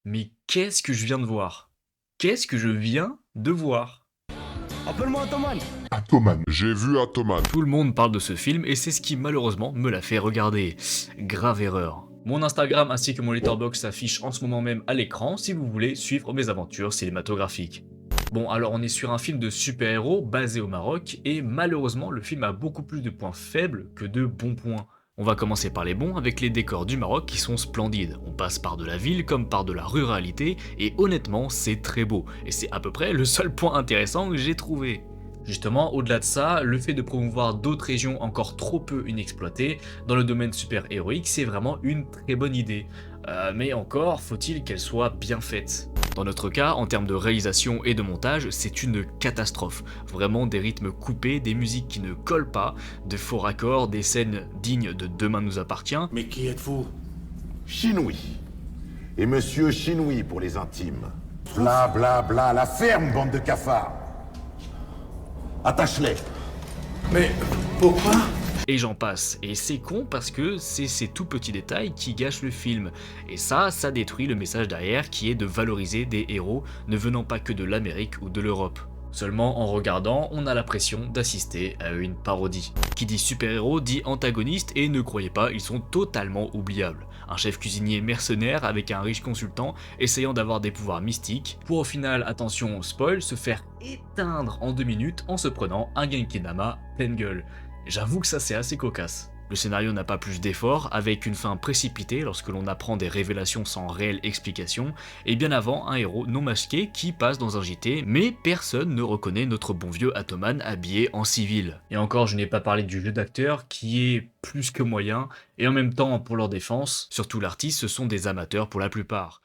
Mais qu'est-ce que je viens de voir? Qu'est-ce que je viens de voir? Appelle-moi Ataman. Atoman. J'ai vu Atoman. Tout le monde parle de ce film et c'est ce qui malheureusement me l'a fait regarder. Grave erreur. Mon Instagram ainsi que mon Letterboxd s'affichent en ce moment même à l'écran si vous voulez suivre mes aventures cinématographiques. Bon, alors on est sur un film de super-héros basé au Maroc et malheureusement le film a beaucoup plus de points faibles que de bons points. On va commencer par les bons avec les décors du Maroc qui sont splendides. On passe par de la ville comme par de la ruralité et honnêtement c'est très beau et c'est à peu près le seul point intéressant que j'ai trouvé. Justement, au-delà de ça, le fait de promouvoir d'autres régions encore trop peu inexploitées dans le domaine super-héroïque, c'est vraiment une très bonne idée. Mais encore, faut-il qu'elle soit bien faite. Dans notre cas, en termes de réalisation et de montage, c'est une catastrophe. Vraiment des rythmes coupés, des musiques qui ne collent pas, de faux raccords, des scènes dignes de Demain nous appartient. Mais qui êtes-vous? Chinois. Et monsieur Chinois pour les intimes. Bla bla bla, la ferme, bande de cafards. Attache-les. Mais pourquoi? Et j'en passe. Et c'est con parce que c'est ces tout petits détails qui gâchent le film. Et ça détruit le message derrière qui est de valoriser des héros ne venant pas que de l'Amérique ou de l'Europe. Seulement en regardant, on a l'impression d'assister à une parodie. Qui dit super-héros dit antagoniste et ne croyez pas, ils sont totalement oubliables. Un chef cuisinier mercenaire avec un riche consultant essayant d'avoir des pouvoirs mystiques, pour au final, attention spoil, se faire éteindre en 2 minutes en se prenant un Genkinama pleine gueule. J'avoue que ça c'est assez cocasse. Le scénario n'a pas plus d'effort, avec une fin précipitée lorsque l'on apprend des révélations sans réelle explication, et bien avant un héros non masqué qui passe dans un JT, mais personne ne reconnaît notre bon vieux Atoman habillé en civil. Et encore je n'ai pas parlé du jeu d'acteur qui est plus que moyen, et en même temps pour leur défense, surtout l'artiste ce sont des amateurs pour la plupart.